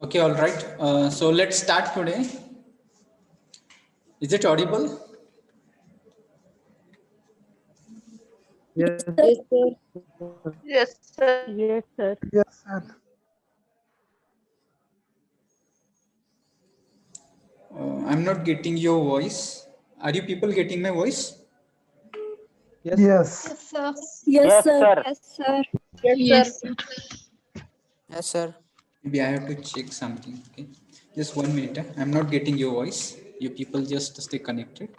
Okay, all right. So let's start today. Is it audible? Yes, Yes, sir. Yes, sir. Yes, sir. yes, sir. I'm not getting your voice. Are you people getting my voice? Yes, Yes, sir. Yes, Yes, sir. sir. Yes, sir. Yes, sir. Yes, sir. Maybe I have to check something. Okay, just 1 minute. I'm not getting your voice. You people just stay connected.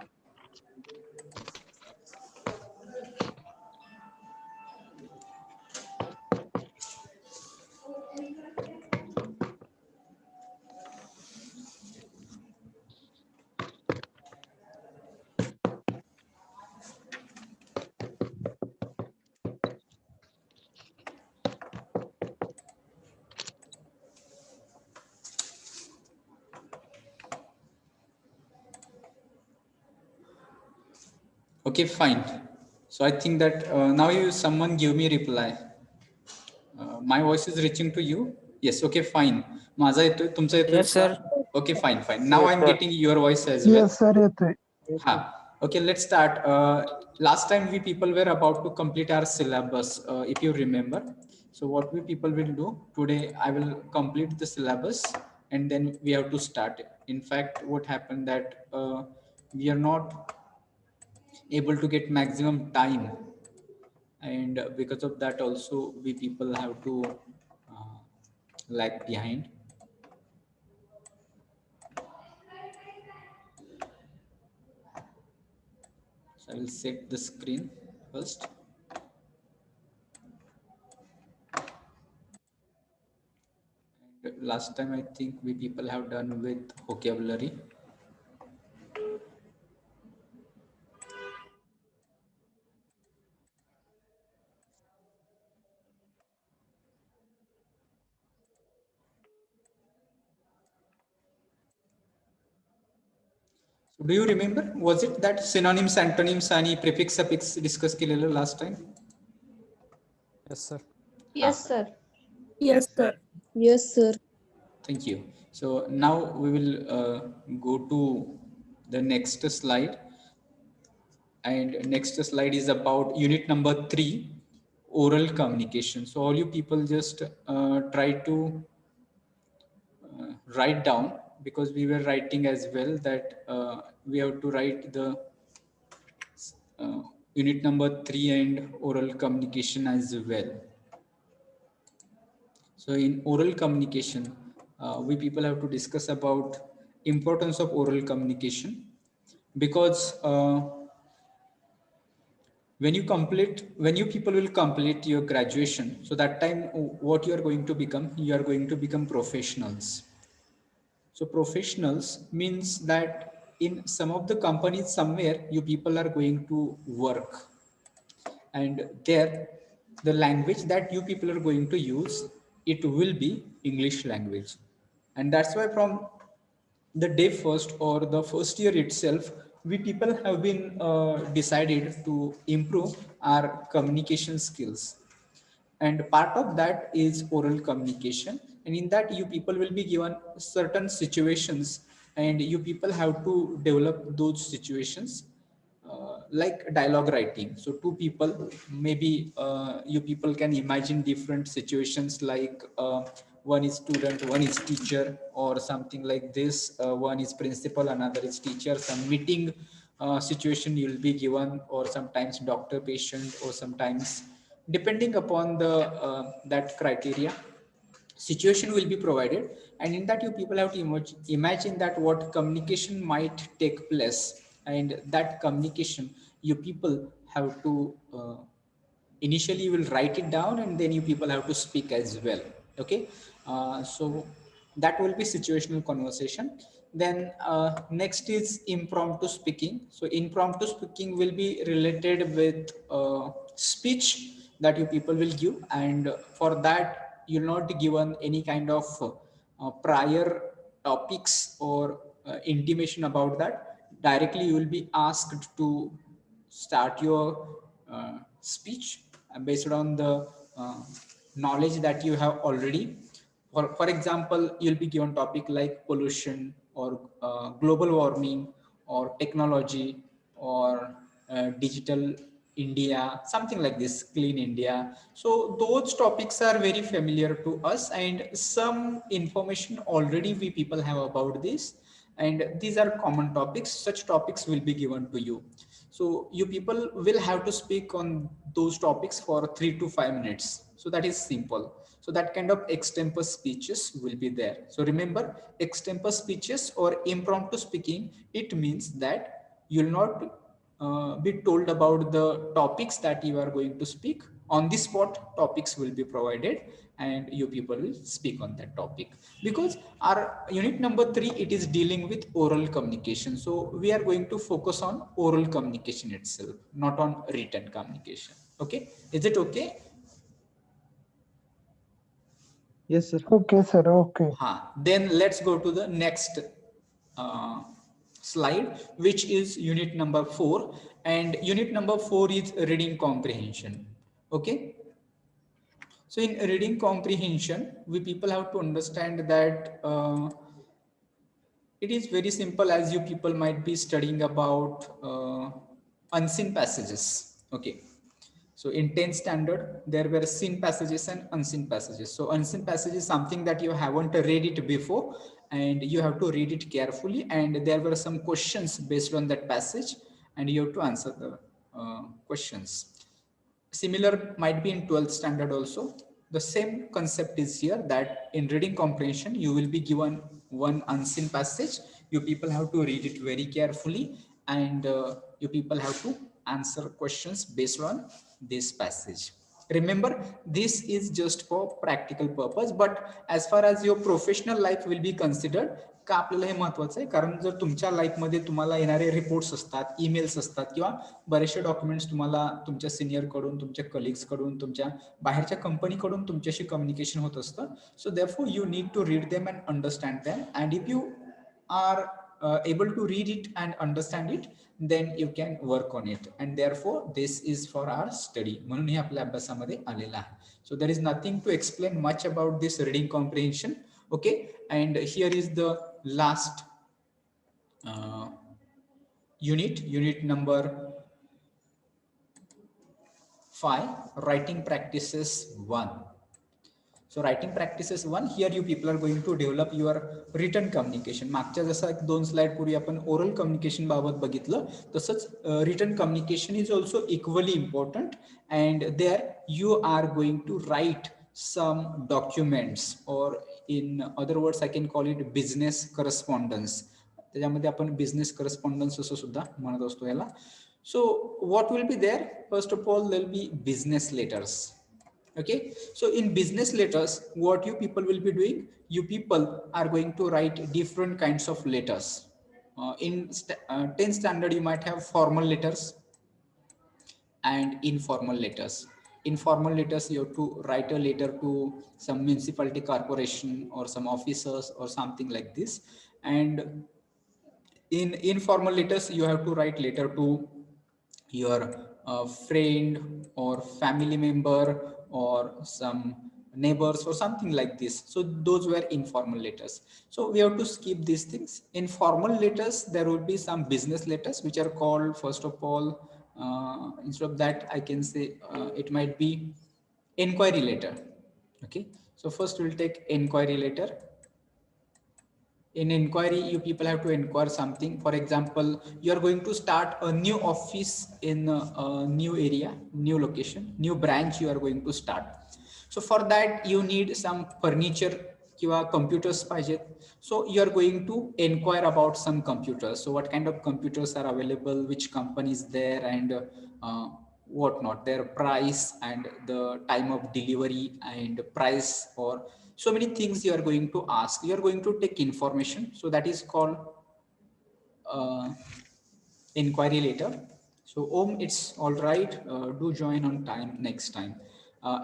Okay, fine. So I think that now you someone give me reply. My voice is reaching to you. Yes. Okay, fine. माझा येतोय, तुमचा येतोय Yes, का? sir. Okay, fine, fine. Now Yes, I'm sir. getting your voice as well. yes, sir. येतोय. Ha. Okay, let's start. Last time we people were about to complete our syllabus, if you remember. So what we people will do today, I will complete the syllabus and then we have to start. In fact, what happened that we are not able to get maximum time, and because of that also we people have to uh, lag behind. So I will set the screen first. And last time I think we people have done with vocabulary. So do you remember, was it that synonyms, antonyms आणि prefix suffix discuss केलेलं last time? Yes, sir. Yes, sir. Yes, sir. Yes, sir. Thank you. So now we will go to the next slide, and next slide is about unit number 3, oral communication. So all you people just try to write down, because we were writing as well that we have to write the uh, unit number 3 and oral communication as well. So in oral communication, we people have to discuss about importance of oral communication, because when you people will complete your graduation, so that time what you are going to become, you are going to become professionals. So professionals means that in some of the companies somewhere you people are going to work, and there the language that you people are going to use, it will be English language. And that's why from the day first or the first year itself, we people have been decided to improve our communication skills, and part of that is oral communication. And in that you people will be given certain situations, and you people have to develop those situations, like dialogue writing. So two people, maybe you people can imagine different situations, like one is student, one is teacher, or something like this. One is principal, another is teacher. Some meeting situation you will be given, or sometimes doctor patient, or sometimes depending upon the that criteria, situation will be provided. And in that you people have to imagine that what communication might take place, and that communication you people have to initially you will write it down, and then you people have to speak as well. Okay, so that will be situational conversation. Then next is impromptu speaking. So impromptu speaking will be related with speech that you people will give, and for that you'll not given any kind of prior topics or intimation about that. Directly you will be asked to start your speech based on the knowledge that you have already. For example, you'll be given topic like pollution or global warming or technology or digital India, something like this, clean India. So those topics are very familiar to us, and some information already we people have about this, and these are common topics. Such topics will be given to you. So you people will have to speak on those topics for 3 to 5 minutes. So that is simple. So that kind of extempore speeches will be there. So remember, extempore speeches or impromptu speaking, it means that you'll not be told about the topics that you are going to speak. On the spot, topics will be provided and you people will speak on that topic. Because our unit number 3, it is dealing with oral communication. So we are going to focus on oral communication itself, not on written communication. Okay, is it okay? Yes, sir. Okay, sir. Okay. Then let's go to the next slide, which is unit number 4, and unit number 4 is reading comprehension. Okay, so in reading comprehension, we people have to understand that it is very simple, as you people might be studying about unseen passages. Okay, so in 10th standard, there were seen passages and unseen passages. So unseen passage is something that you haven't read it before and you have to read it carefully. And there were some questions based on that passage and you have to answer the questions. Similar might be in 12th standard also. The same concept is here, that in reading comprehension, you will be given one unseen passage. You people have to read it very carefully and you people have to answer questions based on this passage. Remember, this is just for practical purpose, but as far as your professional life will be considered, का आपल्याला हे महत्वाचं आहे, कारण जर तुमच्या लाईफमध्ये तुम्हाला येणारे रिपोर्ट्स असतात, ईमेल्स असतात किंवा बरेचसे डॉक्युमेंट्स तुम्हाला तुमच्या सिनियर कडून, तुमच्या कलिग्स कडून, तुमच्या बाहेरच्या कंपनीकडून तुमच्याशी कम्युनिकेशन होत असतं. So therefore you need to read them and understand them, and if you are able to read it and understand it, then you can work on it, and therefore this is for our study. म्हणून हे आपल्या अभ्यासामध्ये आलेलं आहे. So there is nothing to explain much about this reading comprehension. Okay, and here is the last unit number 5, writing practices 1. So writing practices 1, here you people are going to develop your written communication. मागच्या जसा 2 slide पूर्वी आपण oral communication बाबत बघितलं, तसंच written communication is also equally important, and there you are going to write some documents, or in other words I can call it business correspondence. त्याच्यामध्ये आपण business correspondence असं सुद्धा म्हणत असतो याला. So what will be there? First of all, there will be business letters. Okay, so in business letters, what you people will be doing, you people are going to write different kinds of letters. In 10th standard, you might have formal letters and informal letters. Informal letters, you have to write a letter to some municipality corporation or some officers or something like this. And in informal letters, you have to write letter to your friend or family member or some neighbors or something like this. So those were informal letters. So we have to skip these things. In formal letters, there will be some business letters which are called, first of all, instead of that, I can say it might be inquiry letter. Okay, so first we'll take inquiry letter. In inquiry, you people have to inquire something. For example, you are going to start a new office in a new area, new location, new branch you are going to start. So for that, you need some furniture kiwa computers pahijet. So you are going to inquire about some computers. So what kind of computers are available, which company is there, and whatnot, their price and the time of delivery and price, or so many things you are going to ask. You are going to take information. So that is called inquiry letter. So it's all right. Do join on time next time.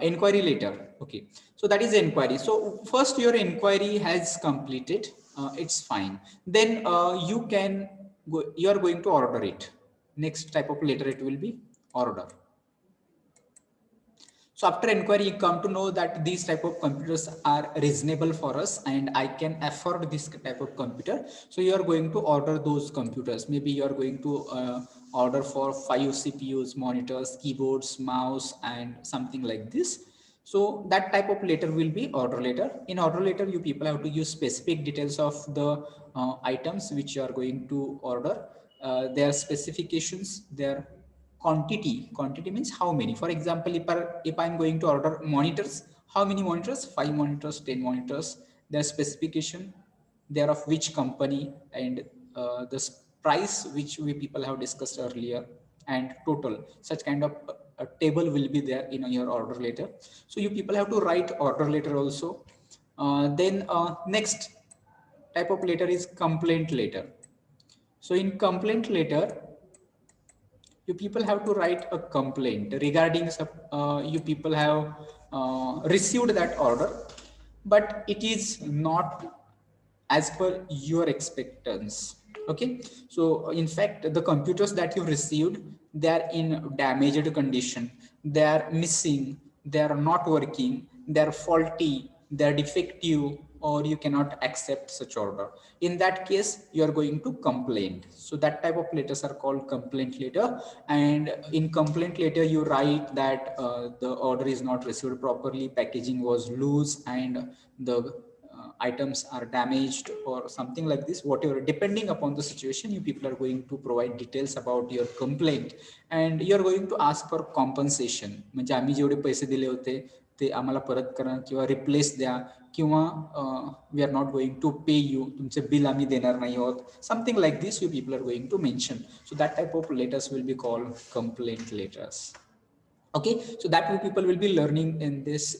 Inquiry letter. Okay. So that is inquiry. So first your inquiry has completed. It's fine. Then you are going to order it. Next type of letter it will be order. So after inquiry, you come to know that these type of computers are reasonable for us and I can afford this type of computer. So you are going to order those computers. Maybe you are going to order for 5 CPUs, monitors, keyboards, mouse, and something like this. So that type of letter will be order letter. In order letter, you people have to use specific details of the items which you are going to order, their specifications, their quantity means how many. For example, if I'm going to order monitors, how many monitors? 5 monitors, 10 monitors, their specification, they are of which company, and the price which we people have discussed earlier, and total. Such kind of a table will be there in your order letter. So you people have to write order letter also. Then next type of letter is complaint letter. So in complaint letter, you people have to write a complaint regarding you people have received that order, but it is not as per your expectations. Okay, so in fact the computers that you received, they are in damaged condition, they are missing, they are not working, they are faulty, they are defective, or you cannot accept such order. In that case, you are going to complain. So that type of letters are called complaint letter. And in complaint letter, you write that the order is not received properly, packaging was loose, and the items are damaged or something like this. Whatever, depending upon the situation, you people are going to provide details about your complaint, and you are going to ask for compensation. म्हणजे आम्ही जेवढे पैसे दिले होते ते आम्हाला परत करा किंवा रिप्लेस द्या, किंवा we are not going to pay you, तुमचे बिल आम्ही देणार नाही आहोत, something like this you people are going to mention. So that type of letters will be called complaint letters. Okay, so that you people will be learning in this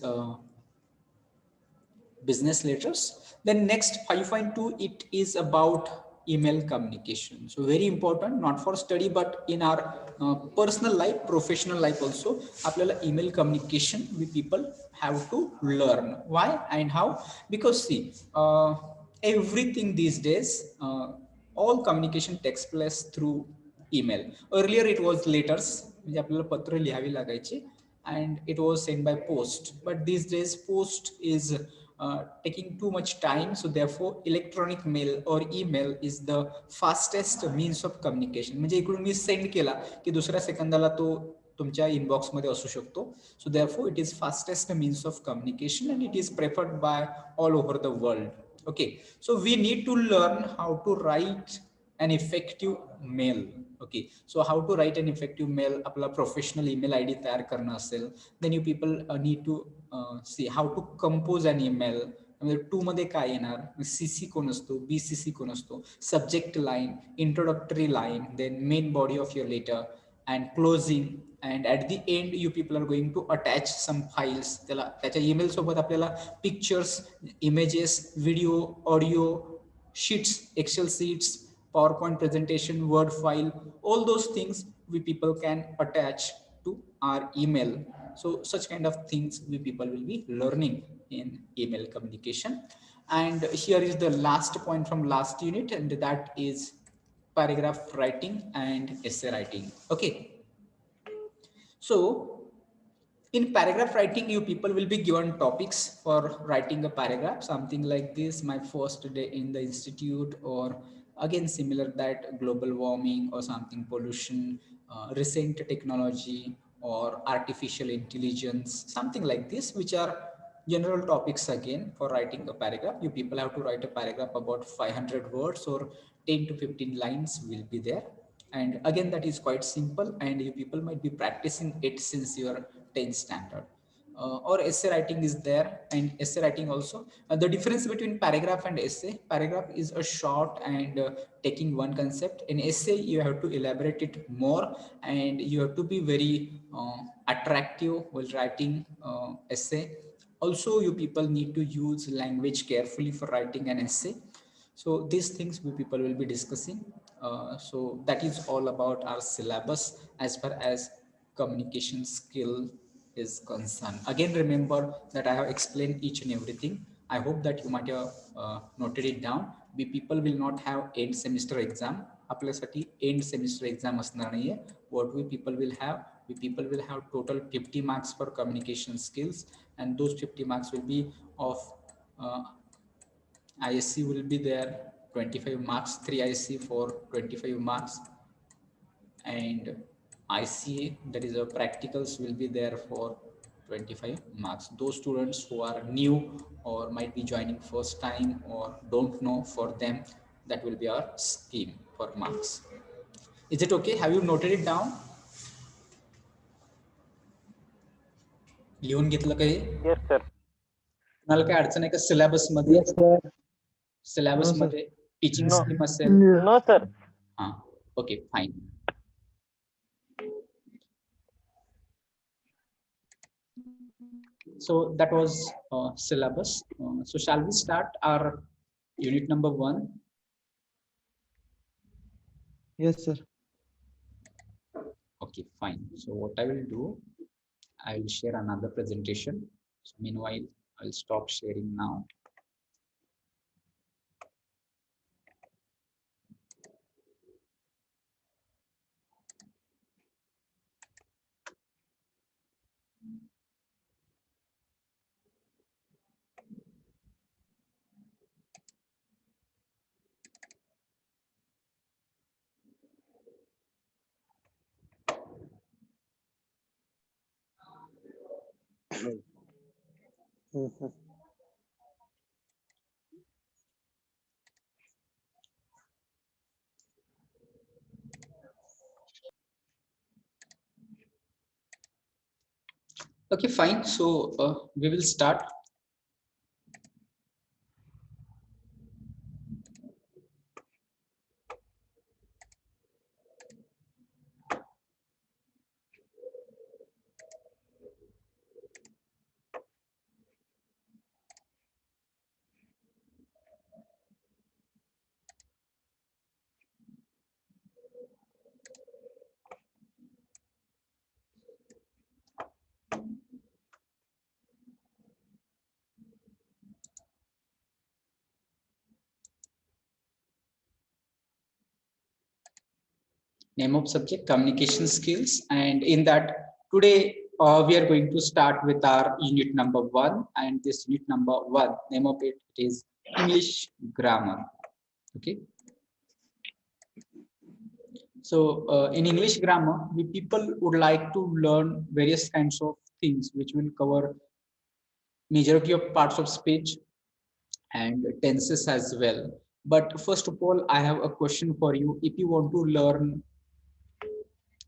business letters. Then next 5.2, it is about email communication. So very important, not for study but in our personal life, professional life also. आपल्याला email communication we people have to learn. Why and how? Because see, everything these days, all communication takes place through email. Earlier it was letters, म्हणजे आपल्याला पत्र लिहावी लागायचे, and it was sent by post. But these days post is taking too much time, so therefore electronic mail or email is the fastest means of communication. म्हणजे इकडून मी send केला की दुसऱ्या सेकंदाला तो तुमच्या इनबॉक्स मध्ये असू शकतो. सो therefore it is fastest means of communication and it is preferred by all over the world. Okay, so we need to learn how to write an effective mail. Okay, so how to write an effective mail, आपला professional email ID तयार करणं असेल, then you people need to see how to compose an email. म्हणजे to मध्ये काय येणार, CC कोण असतो, बीसीसी कोण असतो, subject line, introductory line, then main body of your letter and closing, and at the end you people are going to attach some files. त्याच्या email सोबत आपल्याला pictures, images, video, audio, sheets, Excel sheets, PowerPoint presentation, Word file, all those things we people can attach to our email. So such kind of things we people will be learning in email communication. And here is the last point from last unit, and that is paragraph writing and essay writing. Okay, so in paragraph writing, you people will be given topics for writing a paragraph, something like this: my first day in the institute, or again similar that global warming or something, pollution, recent technology, or artificial intelligence, something like this, which are general topics. Again, for writing a paragraph, you people have to write a paragraph about 500 words or 10 to 15 lines will be there. And again, that is quite simple, and you people might be practicing it since your 10th standard. Or essay writing is there, and essay writing also. The difference between paragraph and essay: paragraph is a short and taking one concept. In essay, you have to elaborate it more, and you have to be very attractive while writing essay. Also, you people need to use language carefully for writing an essay. So these things we people will be discussing. So that is all about our syllabus as far as communication skill is concerned. Again, remember that I have explained each and everything. I hope that you might have noted it down. We people will not have end semester exam. आपल्यासाठी end semester exam असणार नाहीये. What we people will have, We people will have total 50 marks for communication skills, and those 50 marks will be of ISC will be there 25 marks, 3 IC for 25 marks, and ICA, that is a practicals, will be there for 25 marks. Those students who are new or might be joining first time or don't know, for them that will be our scheme for marks. Is it okay? Have you noted it down? लिहून घेतलं काही? Yes, sir. तुम्हाला काय अडचण आहे का syllabus मध्ये? Yes, sir. Syllabus No, sir. मध्ये टीचिंग No. स्कीम असेल? No, sir. हां, okay, fine. So that was syllabus. So shall we start our unit number 1? Yes, sir. Okay, fine. So what I will do, I will share another presentation. So meanwhile, I'll stop sharing now. Okay, fine. So we will start. Name of subject, communication skills, and in that today we are going to start with our unit number 1, and this unit number 1, name of it is English grammar. Okay, so in English grammar, we people would like to learn various kinds of things which will cover majority of parts of speech and tenses as well. But first of all, I have a question for you. If you want to learn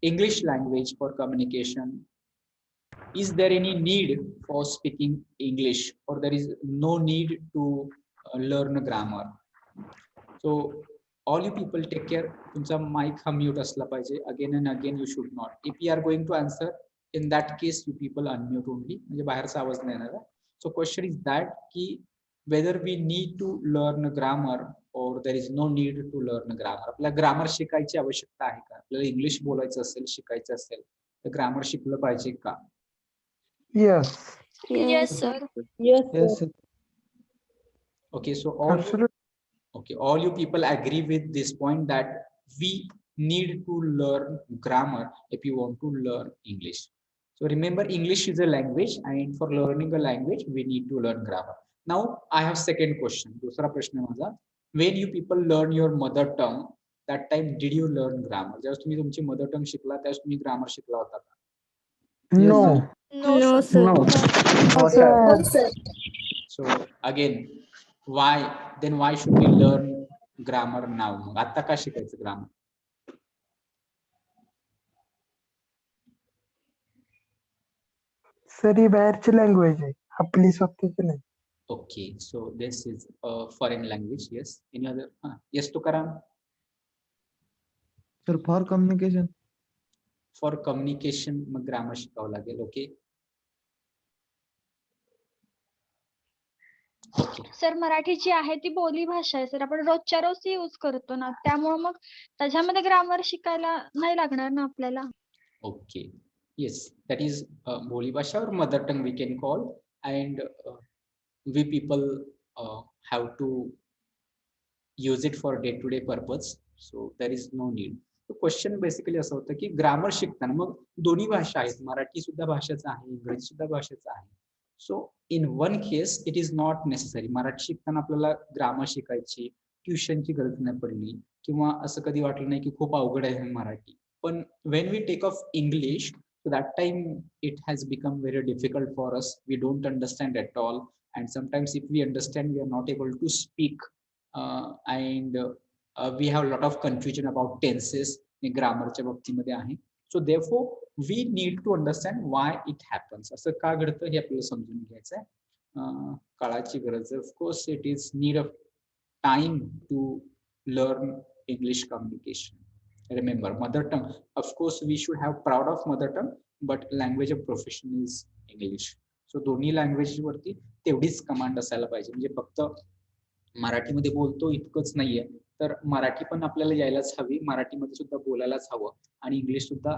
English language for communication, is there any need for speaking English, or there is no need to learn grammar? So all you people take care. तुमचा mic हा mute असला पाहिजे. Again and again you should not. If you are going to answer, in that case you people unmute only. म्हणजे बाहेरचा आवाज नाही येणार. So question is that की whether we need to learn grammar or there is no need to learn grammar. आपल्याला grammar शिकायची आवश्यकता आहे का? आपल्याला इंग्लिश बोलायचं असेल, शिकायचं असेल तर ग्रामर शिकलं पाहिजे का? Yes, Yes, sir. yes, Yes, sir. Okay, so all absolutely. okay, all you people agree with this point that we need to learn grammar if you want to learn English. So remember, English is a language, and for learning a language we need to learn grammar. Now I have second question. दूसरा प्रश्न है माझा. When you people learn your mother tongue, that time did you learn grammar? जेव्हा तुम्ही तुमची mother tongue शिकला त्यावेळेस तुम्ही grammar शिकला होता का? Yes, No, sir. No, sir. no, sir. So again, why then why should we learn grammar now? मग आता का शिकायचं grammar? सर ही बाहेरची लँग्वेज आहे, आपली स्वतःची नाही. Okay, so this is a foreign language. Yes. Any other? Yes, Tukaram. Sir, for communication. For communication, mug grammar शिकावं लागेल. Okay. Okay. सर मराठी जी आहे ती बोली भाषा आहे सर, आपण रोजच्या रोज ती यूज करतो ना, त्यामुळे मग त्याच्यामध्ये ग्रामर शिकायला नाही लागणार ना आपल्याला. Okay. Yes, that is बोली भाषा or mother tongue we can call, and we people have to use it for day-to-day purpose. So there is no need. Question basically असं होतं की ग्रामर शिकताना मग दोन्ही भाषा आहेत, मराठी सुद्धा भाषेचा आहे, इंग्रजी सुद्धा भाषेचा आहे. So in one case it is not necessary. Marathi शिकताना आपल्याला ग्रामर शिकायची ट्युशनची गरज नाही पडली किंवा असं कधी वाटलं नाही की खूप अवघड आहे मराठी. पण when we take of English, so that time it has become very difficult for us. We don't understand at all, and sometimes if we understand, we are not able to speak, and we have a lot of confusion about tenses. ग्रामरच्या बाबतीमध्ये आहे. सो therefore we need to understand why it happens. असं का घडतं हे आपल्याला समजून घ्यायचं आहे. काळाची गरज. Of course it is need of time to learn English communication. Remember, mother tongue, of course we should have proud of mother tongue, but language of profession is English. So दोन्ही लँग्वेज वरती तेवढीच command असायला पाहिजे. म्हणजे फक्त मराठीमध्ये बोलतो इतकंच नाहीये, तर मराठी पण आपल्याला यायलाच हवी, मराठीमध्ये सुद्धा बोलायलाच हवं आणि इंग्लिश सुद्धा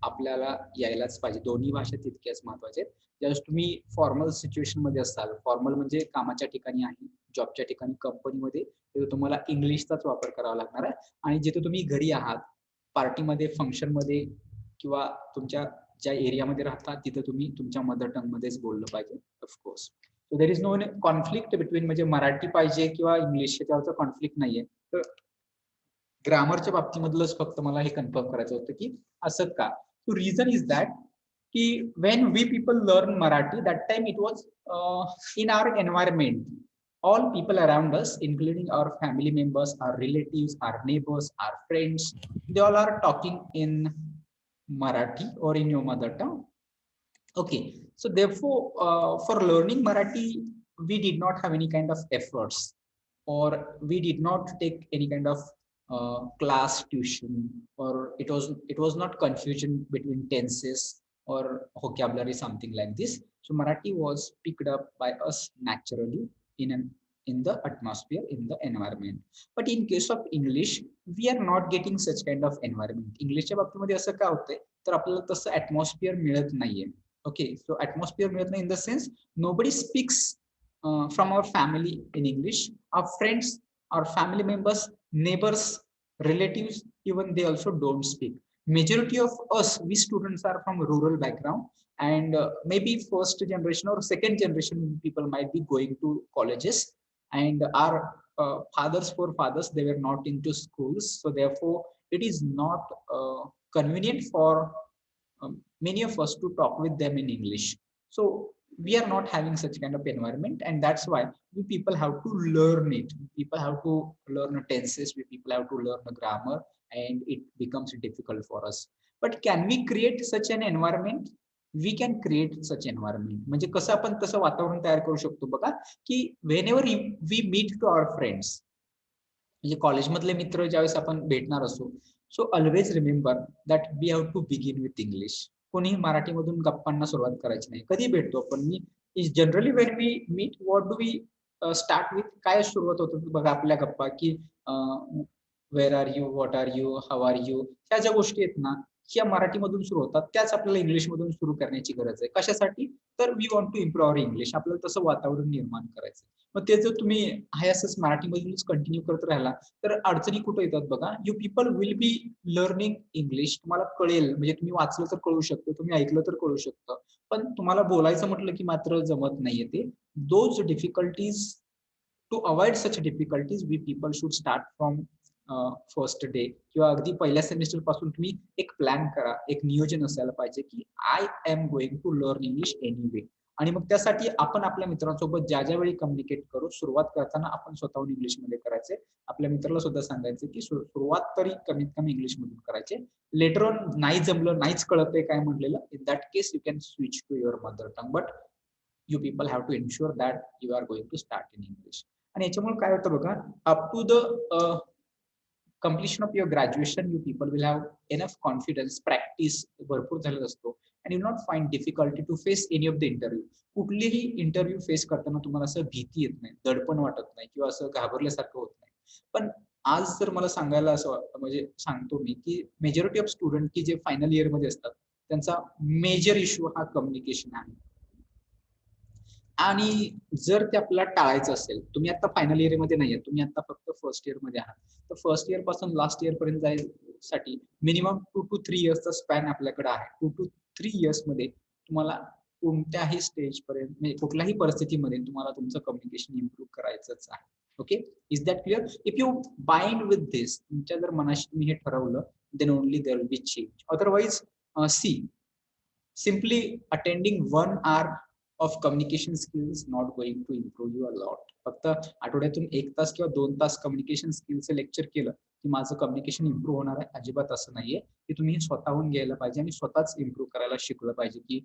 आपल्याला यायलाच पाहिजे. दोन्ही भाषा तितक्याच महत्वाच्या आहेत. ज्यावेळेस तुम्ही फॉर्मल सिच्युएशन मध्ये असाल, फॉर्मल म्हणजे कामाच्या ठिकाणी आहे, जॉबच्या ठिकाणी, कंपनीमध्ये, तिथे तुम्हाला इंग्लिशचाच वापर करावा लागणार आहे. आणि जिथे तुम्ही घरी आहात, पार्टीमध्ये, फंक्शनमध्ये किंवा तुमच्या ज्या एरियामध्ये राहता तिथे तुम्ही तुमच्या मदर टंग मध्येच बोललं पाहिजे. Of course so there is no conflict between, म्हणजे मराठी पाहिजे किंवा इंग्लिश, याच्यावरचं कॉन्फ्लिक्ट नाहीये. तर ग्रामरच्या बाबतीमधलंच फक्त मला हे कन्फर्म करायचं होतं की असं का. सो रिझन इज दॅट की when we people learn Marathi, that time it was in our environment. All people around us, including our family members, our relatives, our neighbors, our friends, they all are talking in Marathi or in your mother tongue. Okay, so therefore, for learning Marathi, we did not have any kind of efforts, or we did not take any kind of class tuition, or it was not confusion between tenses or vocabulary, something like this. So Marathi was picked up by us naturally in the atmosphere, in the environment. But in case of English, we are not getting such kind of environment. Englishच्या बाबतीमध्ये असं काय होतंय, तर आपल्याला तसं atmosphere मिळत नाहीये. Okay, so atmosphere मिळत नाही in the sense nobody speaks from our family in English. Our friends, our family members, neighbors, relatives, even they also don't speak. Majority of us, we students are from rural background, and maybe first generation or second generation people might be going to colleges, and our fathers, forefathers, they were not into schools, so therefore it is not convenient for many of us to talk with them in English. So we are not having such kind of environment, and that's why we people have to learn it. People have to learn tenses, we people have to learn grammar, and it becomes difficult for us. But can we create such an environment? We can create such environment. म्हणजे कसं आपण तसं वातावरण तयार करू शकतो बघा, की whenever we meet to our friends, म्हणजे कॉलेजमधले मित्र ज्यावेळेस आपण भेटणार असो, so always remember that we have to begin with English. कोणीही मराठीमधून गप्पांना सुरुवात करायची नाही. कधी भेटतो आपण, मी is generally when we meet, what do we start with, काय सुरुवात होतो बघा आपल्या गप्पा, की where are you, what are you, how are you, ह्या ज्या गोष्टी आहेत ना, ह्या मराठीमधून सुरू होतात, त्याच आपल्याला इंग्लिशमधून सुरू करण्याची गरज आहे. कशासाठी, तर we want to improve our English. आपल्याला तसं वातावरण निर्माण करायचं. मग ते जर तुम्ही आहे असंच मराठीमधूनच कंटिन्यू करत राहिला तर अडचणी कुठे येतात बघा. You people will be learning English, तुम्हाला कळेल, म्हणजे तुम्ही वाचलं तर कळू शकतं, तुम्ही ऐकलं तर कळू शकतं, पण तुम्हाला बोलायचं म्हटलं की मात्र जमत नाहीये ते. Those difficulties, to avoid such difficulties, we people should start from first day किंवा अगदी पहिल्या सेमिस्टर पासून तुम्ही एक प्लॅन करा, एक नियोजन असायला पाहिजे की I am going to learn English anyway. आणि मग त्यासाठी आपण आपल्या मित्रांसोबत ज्या ज्या वेळी कम्युनिकेट करू, सुरुवात करताना आपण स्वतःहून इंग्लिशमध्ये करायचे. आपल्या मित्राला सुद्धा सांगायचे की सुरुवात तरी कमीत कमी इंग्लिशमधून करायचे. लेटर ऑन नाही जमलं, नाहीच कळतंय काय म्हटलेलं, in that case you can switch to your mother tongue, but you people have to ensure that you are going to start in English. आणि याच्यामुळे काय होतं बघा, up to the completion of your graduation, you people will have enough confidence, practice भरपूर झालेला असतो, and you will not find difficulty to face any of the interview. कुठलीही interview face करताना तुम्हाला असं भीती येत नाही, दडपण वाटत नाही किंवा असं घाबरल्यासारखं होत नाही. पण आज जर मला सांगायला असं म्हणजे सांगतो मी की मेजॉरिटी ऑफ स्टुडंट की जे फायनल इयर मध्ये असतात त्यांचा मेजर इश्यू हा कम्युनिकेशन आहे. आणि जर ते आपल्याला टाळायचं असेल, तुम्ही आता फायनल इयर मध्ये नाहीये, तुम्ही आता फक्त फर्स्ट इयर मध्ये आहात, तर फर्स्ट इयर पासून लास्ट इयर पर्यंत साठी मिनिमम 2 to 3 इयर्सचा स्पॅन आपल्याकडे आहे. 2 to 3 इयर्स मध्ये तुम्हाला कोणत्याही स्टेज पर्यंत म्हणजे कुठल्याही परिस्थितीमध्ये तुम्हाला तुमचं कम्युनिकेशन इम्प्रूव्ह करायचंच आहे. Okay, is that clear? If you bind with this, तुमच्या जर मनाशी तुम्ही हे ठरवलं, then only there will be change. Otherwise see, simply attending 1 hour of communication skills not going to improve you a lot. फक्त आठवड्यातून 1 तास किंवा 2 तास कम्युनिकेशन स्किलचं लेक्चर केलं की माझं कम्युनिकेशन इम्प्रूव्ह होणार आहे, अजिबात असं नाहीये. की तुम्ही स्वतःहून घ्यायला पाहिजे आणि स्वतःच इम्प्रूव्ह करायला शिकलं पाहिजे की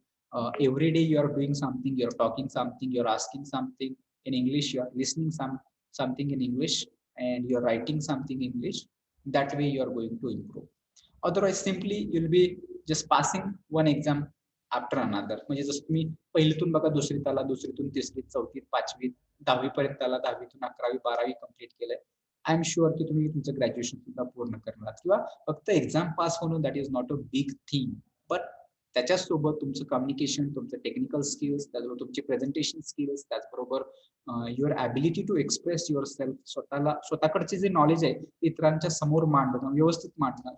every day you are doing something, you are talking something, you are asking something in English, you are listening something in English, and you are writing something in English. That way you are going to improve. Otherwise simply you'll be just passing one exam after another. म्हणजे जसं तुम्ही पहिलीतून बघा दुसरीत आला, दुसरीतून तिसरीत, चौथीत, पाचवीत, 10वी पर्यंत आला, 10वीतून 11वी 12वी कम्प्लीट केलंय. आय एम शुअर की तुम्ही तुमचं ग्रॅज्युएशन सुद्धा पूर्ण करणार किंवा फक्त एक्झाम पास होणं that is not a big thing. But त्याच्यासोबत तुमचं कम्युनिकेशन, तुमचं टेक्निकल स्किल्स, त्याचबरोबर तुमचे प्रेझेंटेशन स्किल्स, त्याचबरोबर your ability to express yourself, स्वतःकडचे जे नॉलेज आहे इतरांच्या समोर मांडणं, व्यवस्थित मांडणं,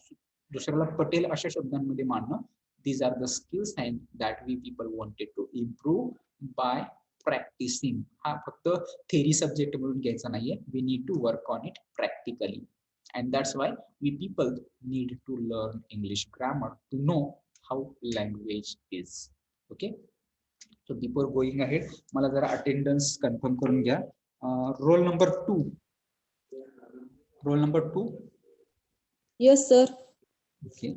दुसऱ्याला पटेल अशा शब्दांमध्ये मांडणं. These are the skills and that we people wanted to improve by practicing. हा फक्त theory subject म्हणून घ्यायचा नाहीये. We need to work on it practically. And that's why we people need to learn English grammar to know how language is. Okay. So before going ahead, मला जरा attendance confirm करून घ्या. Roll number 2. Roll number 2. Yes, sir. Okay.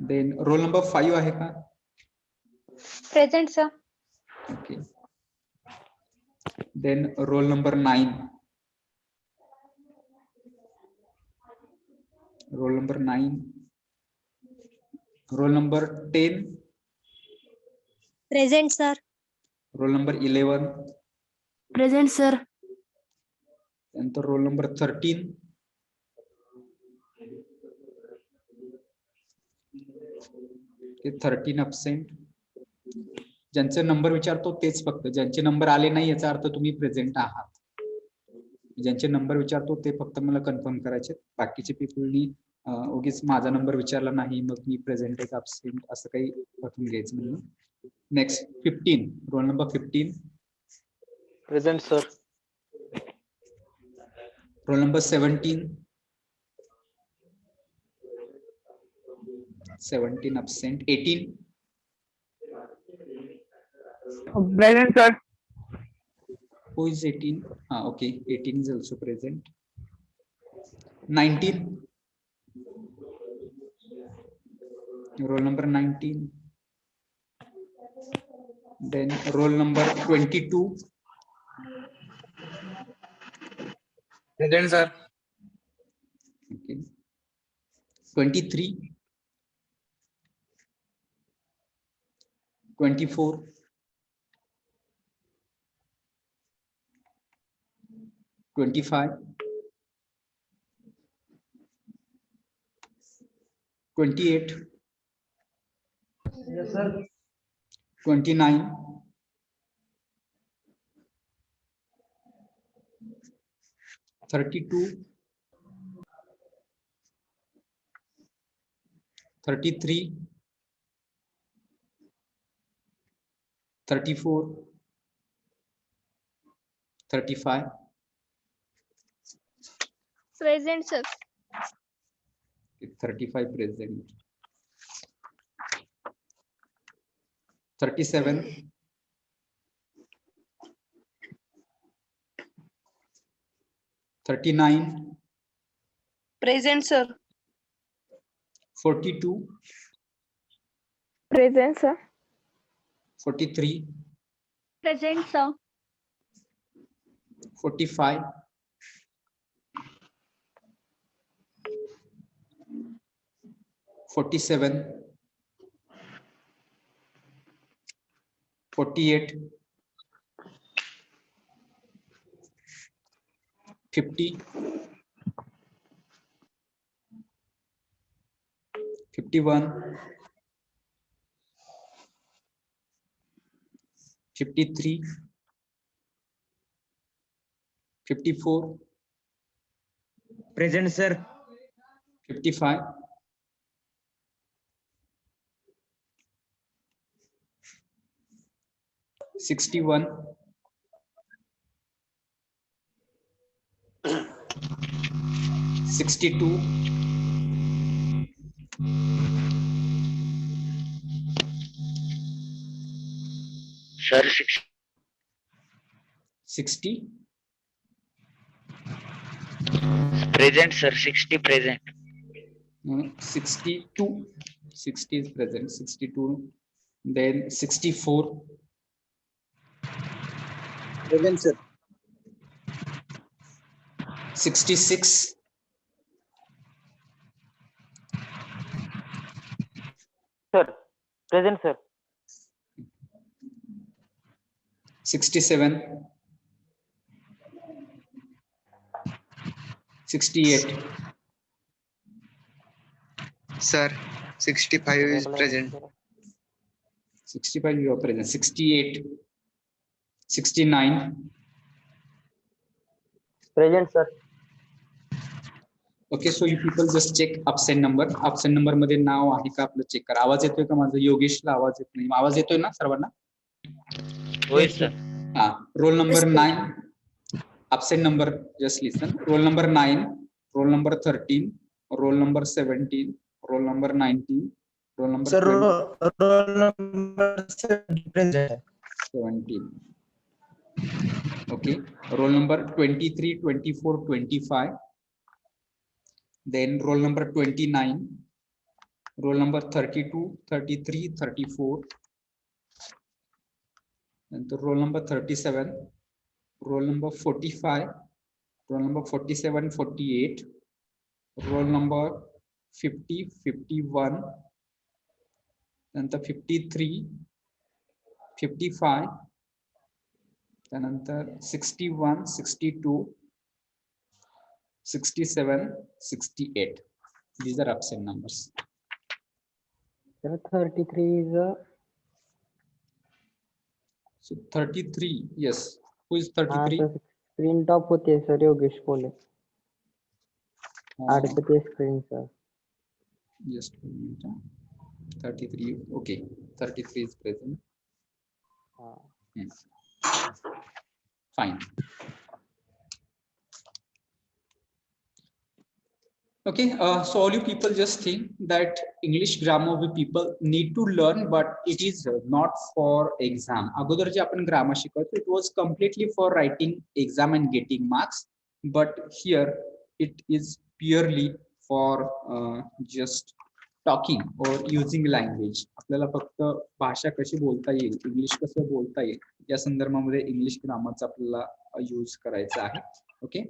Then roll number 5 आहे का? Present sir. Okay. Then roll number 9. Roll number 9. Roll number 10. Present, sir. Roll number 11. Present, sir. And the roll number 13. Okay, 13 absent. ज्यांचे number विचारतो तेच फक्त, ज्यांचे number आले नाही याचा अर्थ तुम्ही प्रेझेंट आहात. ज्यांचे नंबर विचारतो ते फक्त मला कन्फर्म करायचे. बाकीचे पीपलनी उगीच माझा नंबर विचारला नाही मग मी प्रेझेंट एक absent असं काही वाटून घ्यायचं नाही. Next 15. Roll number 15. Present, sir. Roll number 17. 17 absent. 18. Present, sir. Who is 18? Okay, 18 is also present. 19. Roll number 19. Then roll number 22. Present, sir. Okay. 23. 24. 25. 28. Yes, sir. 29. 32. 33. 34. 35. Present sir. 35 present. 37. 39. Present, sir. 42. Present, sir. 43. Present sir. 45. 47. 48. 50. 51. 53. 54. Present, sir. 55, 61, 62, 60, Present, sir. 60 present. 62, 60 is present, 62, then 64, Present, sir. 66, Present, sir. 67, 68, Sir, 65 is present. 65 you are present, 68, 69. Present, sir. Okay so you people just check absent number मध्ये नाव आहे का आपलं check करा. आवाज येतोय का माझा? योगेशला आवाज येत नाही. आवाज येतोय ना सर्वांना? होय सर. हा. Roll number 9, absent number just listen. Roll number 9, roll number 13, roll number 17, roll number 19, roll number Sir, 20, roll number 17. okay. Roll number 23, 24, 25. Then roll number 29, roll number 32, 33, 34, and the roll number 37, roll number 45, roll number 47, 48, roll number 50, 51, and the 53, 55, त्यानंतर 61, 62, 67, 68. These are absent numbers. Sir, 33 is So 33, yes. Who is 33? screen top होते sir Yogesh बोले. Uh, आडकते screen sir. just 1 minute. 33, okay. 33 is present. Yes. Fine. Okay, so all you people just think that English grammar we people need to learn, but it is not for exam. अगोदर जे आपण grammar शिकवतो, it was completely for writing exam and getting marks, but here it is purely for just talking or using language. आपल्याला फक्त भाषा कशी बोलता येईल, English कसं बोलता येईल या संदर्भामध्ये इंग्लिश ग्रामरचा आपल्याला यूज करायचा आहे. Okay,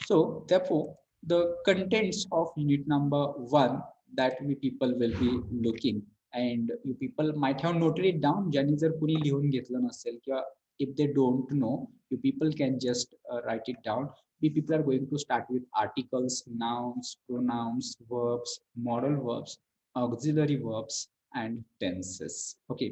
so therefore the contents of unit number 1 that we people will be looking, and you people might have noted it down. ज्यांनी जर कोणी लिहून घेतलं नसेल किंवा if they don't know, you people can just write it down. We people are going to start with articles, nouns, pronouns, verbs, modal verbs, auxiliary verbs, and tenses. Okay,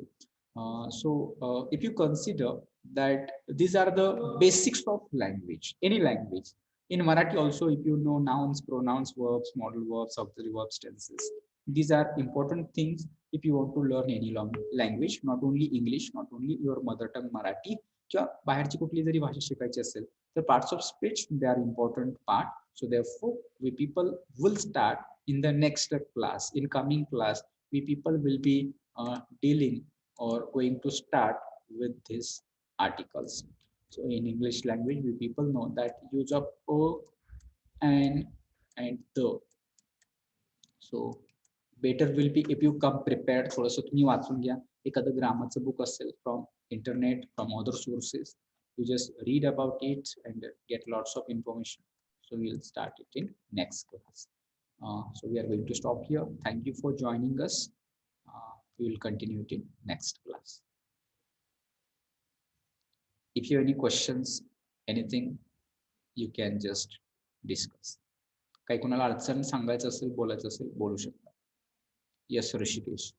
if you consider that these are the basics of language, any language. In Marathi also, if you know nouns, pronouns, verbs, modal verbs, auxiliary verbs, tenses, these are important things if you want to learn any language, not only English, not only your mother tongue Marathi, किंवा बाहेरची कुठली जरी भाषा शिकायची असेल तर parts of speech, they are important part. So therefore we people will start in the next class. In coming class we people will be dealing or going to start with these articles. So in English language, we people know that use of o, and the. So better will be if you come prepared. थोडंसं तुम्ही वाचून घ्या. एखादं ग्रामरचं book असेल from internet, from other sources. You just read about it and get lots of information. So we'll start it in next class. So we are going to stop here. Thank you for joining us. We will continue it in next class. If you have any questions, anything, you can just discuss. काही कोणाला अडचण सांगायचं असेल, बोलायचं असेल, बोलू शकता. Yes, Rishikesh.